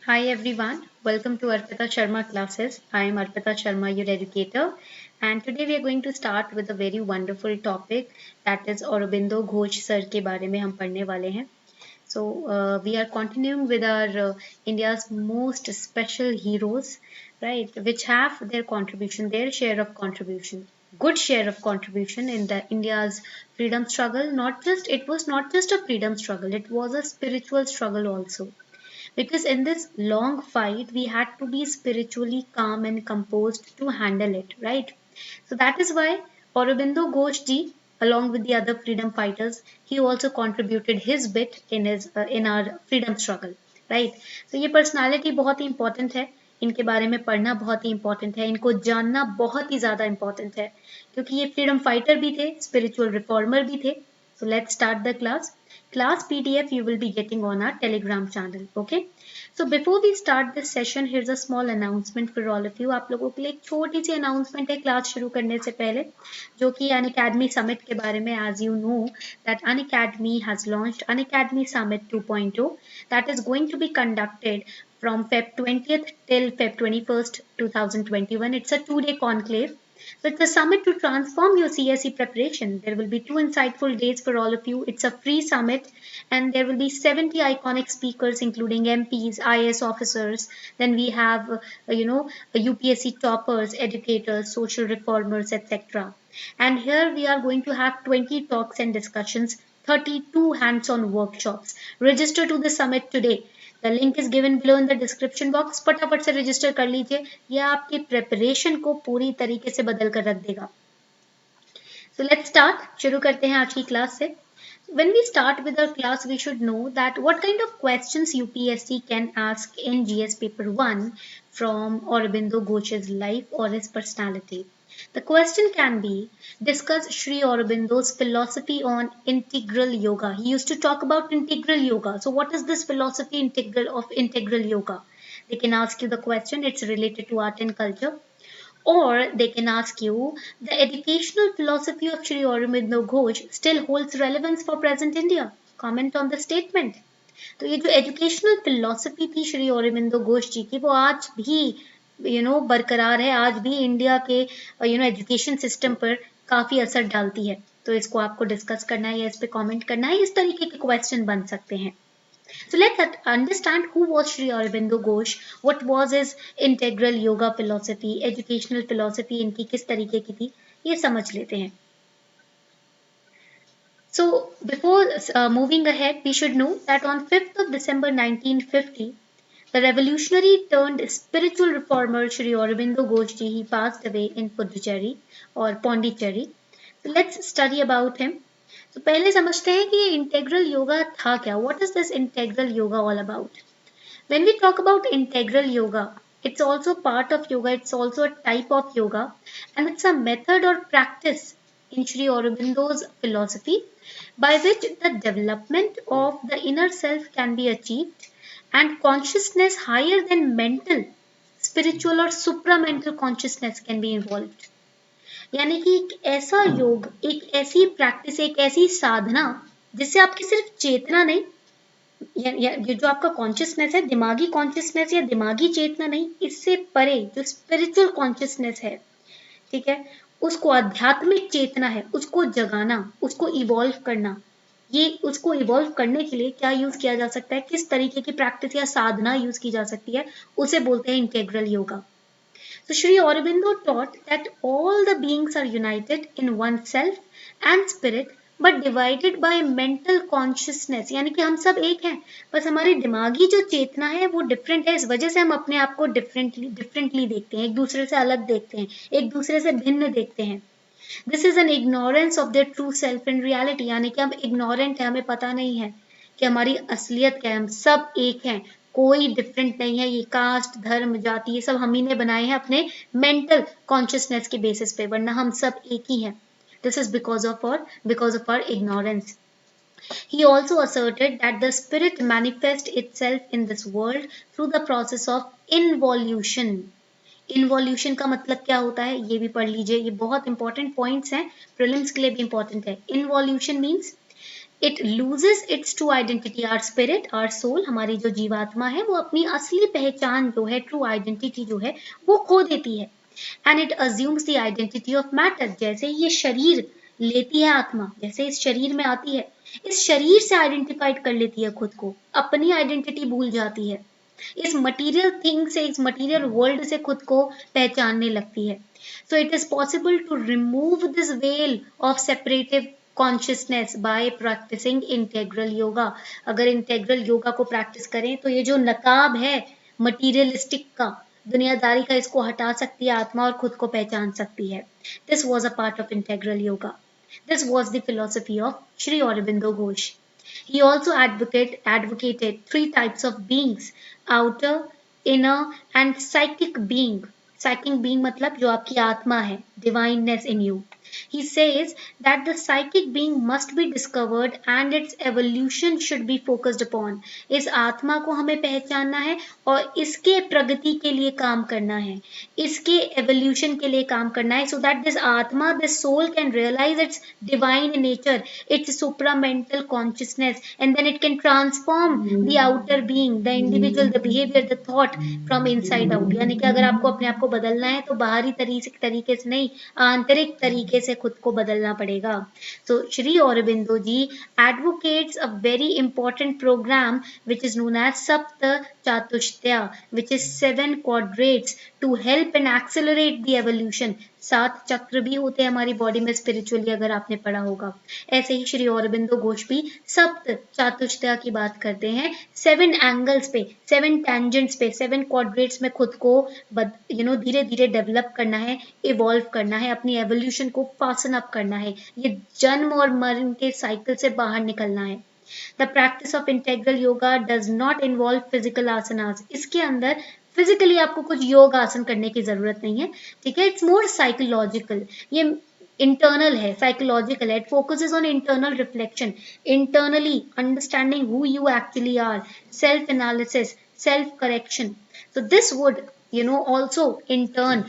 Hi everyone, welcome to Arpita Sharma classes. I am Arpita Sharma, your educator, and today we are going to start with a very wonderful topic that is Aurobindo Ghosh sir के बारे में हम पढ़ने वाले हैं. So we are continuing with our India's most special heroes, right? Which have their contribution, their share of contribution, good share of contribution in the India's freedom struggle. It was not just a freedom struggle; it was a spiritual struggle also, because in this long fight we had to be spiritually calm and composed to handle it, right? So that is why Aurobindo Ghosh ji, along with the other freedom fighters, he also contributed his bit in our freedom struggle, right? So ये personality बहुत ही important है. इनके बारे में पढ़ना बहुत ही important है, इनको जानना बहुत ही ज़्यादा important है, क्योंकि ये freedom fighter भी थे, spiritual reformer भी थे. So let's start the class. Class PDF you will be getting on our Telegram channel. Okay. So before we start this session, here's a small announcement for all of you. आप लोगों के लिए एक छोटी सी announcement है class शुरू करने से पहले, जो कि Unacademy Summit के बारे में. As you know that Unacademy has launched Unacademy Summit 2.0 that is going to be conducted from Feb 20th till Feb 21st, 2021. It's a 2-day conclave. So it's a summit to transform your CSE preparation. There will be 2 insightful days for all of you. It's a free summit and there will be 70 iconic speakers including MPs, IAS officers. Then we have, UPSC toppers, educators, social reformers, etc. And here we are going to have 20 talks and discussions, 32 hands-on workshops. Register to the summit today. The link is given below in the description box. फटाफट से register कर लीजिए, यह आपकी preparation को पूरी तरीके से बदल कर रख देगा. So let's start. शुरू करते हैं आज की क्लास से. When we start with our class, we should know that what kind of questions UPSC can ask in GS paper 1 from Aurobindo Ghosh's life or his personality. The question can be, discuss Shri Aurobindo's philosophy on integral yoga. He used to talk about integral yoga. So what is this philosophy of integral yoga? They can ask you the question. It's related to art and culture. Or they can ask you, the educational philosophy of Shri Aurobindo Ghosh still holds relevance for present India. Comment on the statement. तो ये जो educational philosophy थी श्री औरोबिंदो घोष जी की, वो आज भी बरकरार है, आज भी इंडिया के एजुकेशन सिस्टम पर काफी असर डालती है. तो इसको आपको डिस्कस करना है या इस पे कमेंट करना है, इस तरीके के क्वेश्चन बन सकते हैं. So let's understand who was Shri Aurobindo Ghosh, what was his integral yoga philosophy, educational philosophy इनकी किस तरीके की थी, ये समझ लेते हैं. So before moving ahead, we should know that on 5th of December 1950, the revolutionary turned spiritual reformer Shri Aurobindo Ghosh ji, he passed away in Puducherry or Pondicherry. So let's study about him. तो पहले समझते हैं कि ये integral yoga था क्या. What is this integral yoga all about? When we talk about integral yoga, it's also part of yoga, it's also a type of yoga, and it's a method or practice in Sri Aurobindo's philosophy by which the development of the inner self can be achieved and consciousness higher than mental, spiritual or supramental consciousness can be involved. यानी कि एक ऐसा योग, एक ऐसी practice, एक ऐसी साधना जिससे आपकी सिर्फ चेतना नहीं, ये जो आपका कॉन्शियसनेस है, दिमागी कॉन्शियसनेस या दिमागी चेतना नहीं, इससे परे जो स्पिरिचुअल कॉन्शियसनेस है, ठीक है, उसको आध्यात्मिक चेतना है, उसको जगाना, उसको इवॉल्व करना. ये उसको इवॉल्व करने के लिए क्या यूज किया जा सकता है, किस तरीके की प्रैक्टिस या साधना यूज की जा सकती है, उसे बोलते हैं integral yoga. So Shri Aurobindo taught that all the beings are united in one self and spirit but divided by mental consciousness. यानी कि हम सब एक हैं, बस हमारी दिमागी जो चेतना है वो डिफरेंट है. इस वजह से हम अपने आप को डिफरेंटली देखते हैं, एक दूसरे से अलग देखते हैं, एक दूसरे से भिन्न देखते हैं. This is an ignorance of their true self in reality. यानी कि हम ignorant है, हमें पता नहीं है कि हमारी असलियत क्या है. हम सब एक हैं, कोई डिफरेंट नहीं है. ये कास्ट, धर्म, जाति, ये सब हम ही ने बनाए हैं अपने मेंटल कॉन्शियसनेस के बेसिस पे, वरना हम सब एक ही हैं. This is because of our ignorance. He also asserted that the spirit manifests itself in this world through the process of involution. Involution का मतलब क्या होता है, ये भी पढ़ लीजिए, ये बहुत इंपॉर्टेंट पॉइंट्स हैं, प्रीलिम्स के लिए भी इंपॉर्टेंट है. Involution means it loses its true identity, or spirit, or soul, हमारी जो जीवात्मा है वो अपनी असली पहचान जो है, ट्रू आइडेंटिटी जो है वो खो देती है। And it assumes the identity of matter, जैसे ये शरीर लेती है आत्मा, जैसे इस शरीर में आती है, इस शरीर से आइडेंटिफाइड कर लेती है खुद को, अपनी आइडेंटिटी भूल जाती है, इस मटीरियल थिंग से, इस मटीरियल वर्ल्ड से खुद को पहचानने लगती है। So it is possible to remove this veil of separative consciousness by practicing integral yoga. अगर इंटेग्रल योगा को प्रैक्टिस करें तो ये जो नकाब है मटीरियलिस्टिक का, दुनियादारी का, इसको हटा सकती है आत्मा और खुद को पहचान सकती है। This was a part of integral yoga. This was the philosophy of Shri Aurobindo Ghosh. He also advocated three types of beings: outer, inner and psychic being. Psychic being मतलब जो आपकी आत्मा है, divineness in you. He says that the psychic being must be discovered and its evolution should be focused upon. इस आत्मा को हमें पहचानना है और इसके प्रगति के लिए काम करना है, इसके evolution के लिए काम करना है, so that this आत्मा, this soul can realize its divine nature, its supramental consciousness, and then it can transform the outer being, the individual, the behavior, the thought from inside out. यानी कि अगर आपको अपने आप को बदलना है तो बाहरी तरीके से नहीं, आंतरिक तरीके से खुद को बदलना पड़ेगा. So Shri Aurobindo ji advocates a very important program which is known as Sapta Chatushtya, which is 7 quadrates to help and accelerate the evolution. 7 चक्र भी होते हैं हमारी बॉडी में स्पिरिचुअली, अगर आपने पढ़ा होगा. ऐसे ही श्री औरबिंदो घोष भी सप्त चातुष्टय की बात करते हैं, 7 एंगल्स पे, 7 टेंजेंट्स पे, 7 क्वाड्रेट्स में खुद को धीरे धीरे डेवलप करना है, इवॉल्व करना है, अपनी एवोल्यूशन को फासन अप करना है, ये जन्म और मरण के साइकिल से बाहर निकलना है. The practice of integral yoga does not involve physical asanas. इसके अंदर फिजिकली आपको कुछ योग आसन करने की जरूरत नहीं है, ठीक है. इट्स मोर साइकोलॉजिकल, ये इंटरनल है, साइकोलॉजिकल है. It focuses on internal reflection, internally understanding who you actually are, self analysis, self correction. So this would also in turn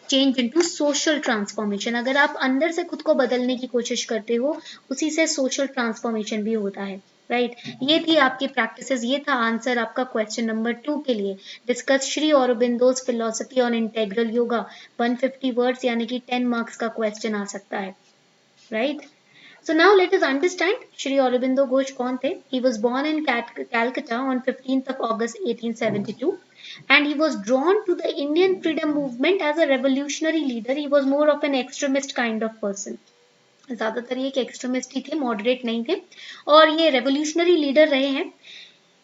change into social transformation. अगर आप अंदर से खुद को बदलने की कोशिश करते हो, उसी से social transformation भी होता है, राइट. ये थी आपकी प्रैक्टिसेस, ये था आंसर आपका क्वेश्चन नंबर 2 के लिए. Discuss Shri Aurobindo's philosophy on integral yoga. 150 words यानी कि 10 मार्क्स का क्वेश्चन आ सकता है, right. So now let us understand Shri Aurobindo Ghosh कौन थे. He was born in Calcutta on 15th of August 1872 and he was drawn to the Indian freedom movement as a revolutionary leader. He was more of an extremist kind of person. ज़्यादातर ये एक extremist ही थे, moderate नहीं थे, और ये revolutionary leader रहे हैं.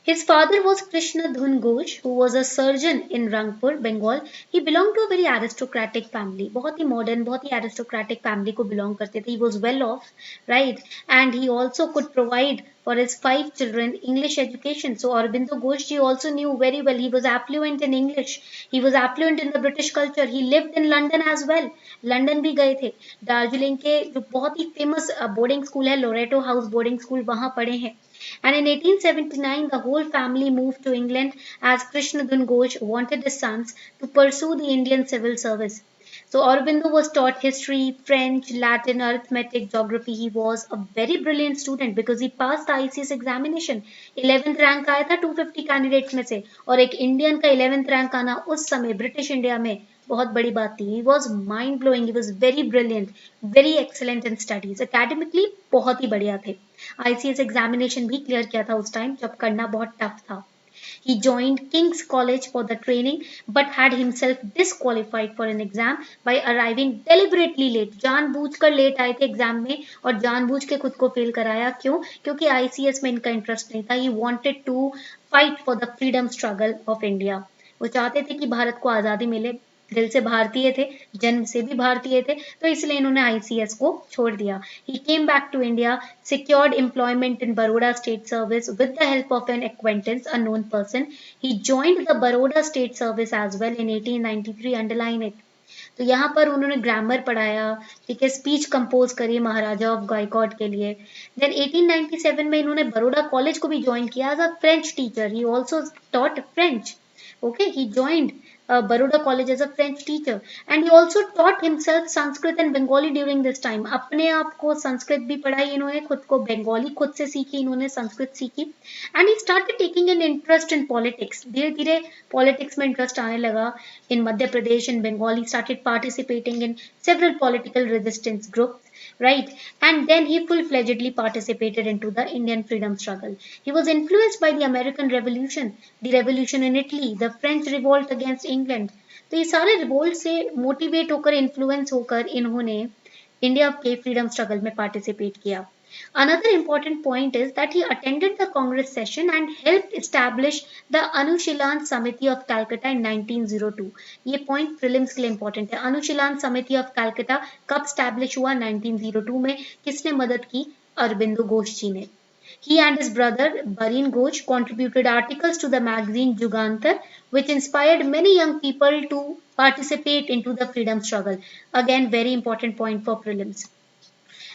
His father was Krishna Dhun Ghosh, who was a surgeon in Rangpur, Bengal. He belonged to a very aristocratic family. बहुत ही modern, बहुत ही aristocratic family को belong करते थे. He was well off, right? And he also could provide for his 5 children English education. So Aurobindo Ghosh ji also knew very well. He was affluent in English. He was affluent in the British culture. He lived in London as well. London भी गए थे. दार्जिलिंग के जो बहुत ही famous boarding school है, Loreto house boarding school, वहाँ पढ़े हैं. And in 1879, the whole family moved to England as Krishna Dhun Ghosh wanted his sons to pursue the Indian civil service. So Aurobindo was taught history, French, Latin, arithmetic, geography. He was a very brilliant student because he passed the ICS examination. 11th rank आया था 250 candidates में से, और एक Indian का 11th rank आना उस समय ब्रिटिश इंडिया में बहुत बड़ी बात थी. He was mind blowing. He was very brilliant, very excellent in studies. Academically बहुत ही बढ़िया थे. ICS एग्जामिनेशन भी क्लियर किया था उस टाइम जब करना बहुत टफ था. He joined King's College for the training but had himself disqualified for an exam by arriving deliberately late. जानबूझकर लेट आए थे एग्जाम में और जानबूझ के खुद को फेल कराया. क्यों? क्योंकि ICS में इनका इंटरेस्ट नहीं था. He wanted to fight for the freedom struggle of India. वो चाहते थे कि भारत को आज़ादी मिले, दिल से भारतीय थे, जन्म से भी भारतीय थे, तो इसलिए इन्होंने ICS को छोड़ दिया. He came back to India, secured employment in Baroda State Service with the help of an acquaintance, a known person. He joined the Baroda State Service as well in 1893. Underline it. तो यहाँ पर उन्होंने grammar पढ़ाया, ठीक है, speech compose करी महाराजा of Gaikwad के लिए. देन 1897 में इन्होंने बड़ौदा कॉलेज को भी ज्वाइन किया as a French teacher. He also taught French. Okay, he joined Baroda College as a French teacher, and he also taught himself Sanskrit and Bengali during this time. अपने आप को संस्कृत भी पढ़ाई इन्होंने, खुद को बंगाली खुद से सीखी इन्होंने, संस्कृत सीखी, and he started taking an interest in politics. धीरे धीरे politics में interest आने लगा. In Madhya Pradesh and Bengal, he started participating in several political resistance groups, right? And then he full-fledgedly participated into the Indian freedom struggle. He was influenced by the American Revolution, the revolution in Italy, the French revolt against England. तो ये सारे revolt से motivate होकर, influence होकर इन्होंने India के freedom struggle में participate किया. Another important point is that he attended the Congress session and helped establish the Anushilan Samiti of Calcutta in 1902. ये point prelims के लिए important है. Anushilan Samiti of Calcutta कब establish हुआ? 1902 में. किसने मदद की? अरबिंदो घोष जी ने. He and his brother Barin Ghosh contributed articles to the magazine Jugantar, which inspired many young people to participate into the freedom struggle. Again, very important point for prelims.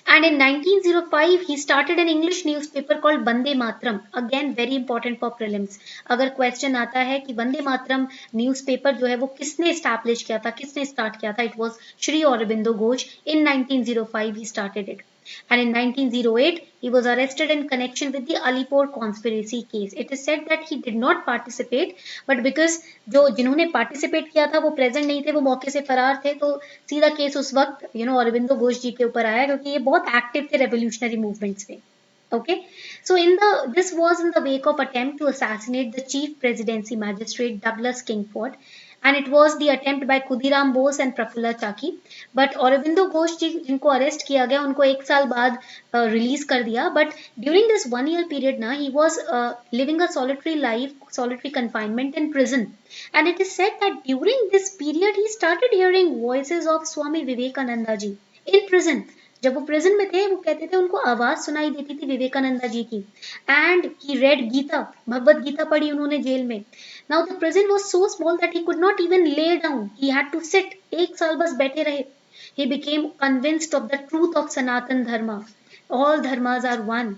And in 1905, he started an English newspaper called Bande Matram. Again, very important for prelims. अगर question आता है कि Bande Matram newspaper जो है वो किसने establish किया था, किसने start किया था? It was Shri Aurobindo Ghosh. In 1905, he started it. And in 1908, he was arrested in connection with the Alipore conspiracy case. It is said that he did not participate, but because जो जिन्होंने participate किया था वो present नहीं थे, वो मौके से फरार थे, तो सीधा केस उस वक्त अरविंदो घोष जी के ऊपर आया, क्योंकि ये बहुत एक्टिव थे revolutionary movements में. Okay, so this was in the wake of attempt to assassinate the chief presidency magistrate Douglas Kingford, and it was the attempt by Khudiram Bose and Prafulla Chaki. But Aurobindo Ghosh ji जिनको arrest किया गया उनको एक साल बाद release कर दिया. But during this 1 year period ना, he was living a solitary life, solitary confinement in prison. And it is said that during this period he started hearing voices of Swami Vivekananda ji in prison. जब वो prison में थे वो कहते थे उनको आवाज सुनाई देती थी विवेकानंदा जी की. And he read Gita, Bhagavad Gita पढ़ी उन्होंने जेल में. Now the prison was so small that he could not even lay down, he had to sit. एक साल बस बैठे रहे. He became convinced of the truth of Sanatan Dharma. All dharmas are one,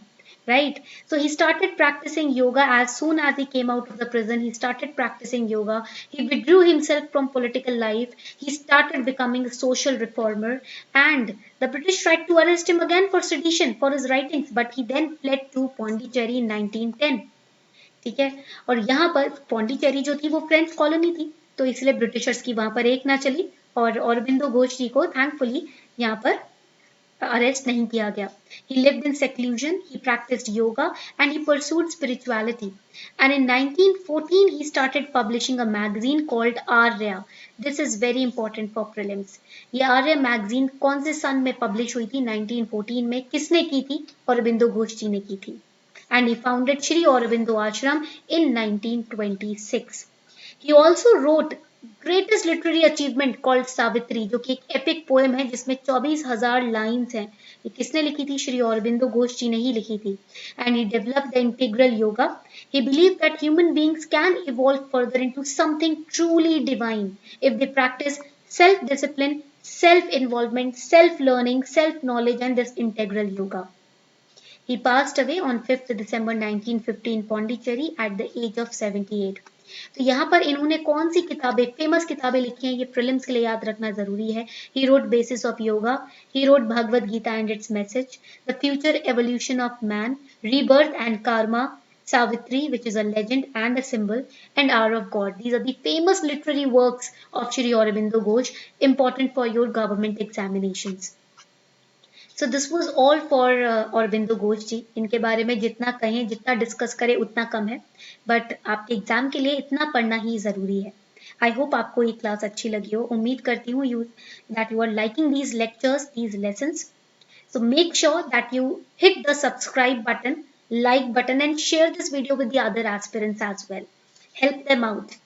right? So he started practicing yoga as soon as he came out of the prison. He started practicing yoga. He withdrew himself from political life. He started becoming a social reformer, and the British tried to arrest him again for sedition for his writings, but he then fled to Pondicherry in 1910. ठीक है, और यहाँ पर पौंडीचेरी जो थी वो French colony थी, तो इसलिए ब्रिटिशर्स की वहां पर एक ना चली, और औरबिंदो घोष जी को थैंकफुली यहाँ पर arrest नहीं किया गया. He lived in seclusion, he practiced yoga, and he pursued spirituality. And in 1914, he started publishing a magazine called Arya. This is very important for prelims. ये Arya magazine कौन से सन में publish हुई थी? 1914 में. किसने की थी? औरबिंदो घोष जी ने की थी. And he founded Shri Aurobindo Ashram in 1926. He also wrote greatest literary achievement called Savitri, जो कि एक epic poem है जिसमें 24,000 lines हैं. ये किसने लिखी थी? श्री औरबिंदो घोष जी ने ही लिखी थी. And he developed the integral yoga. He believed that human beings can evolve further into something truly divine if they practice self-discipline, self-involvement, self-learning, self-knowledge, and this integral yoga. He passed away on 5th December 1915 in Pondicherry at the age of 78. तो यहाँ पर इन्होंने कौन सी किताबें, famous किताबें लिखी हैं, ये प्रीलिम्स के लिए याद रखना जरूरी है. He wrote Basis of Yoga, he wrote Bhagavad Gita and its message, The Future Evolution of Man, Rebirth and Karma, Savitri, which is a legend and a symbol, and Hour of God. These are the famous literary works of Shri Aurobindo Ghosh, important for your government examinations. So this was all for Aurobindo Ghosh जी. इनके बारे में जितना कहें, जितना discuss करें उतना कम है, but आपके एग्जाम के लिए इतना पढ़ना ही ज़रूरी है. आई होप आपको ये क्लास अच्छी लगी हो. उम्मीद करती हूँ that you are liking these lectures, these lessons. So make sure that you hit the subscribe button, like button, and share this video with the other aspirants as well. Help them out.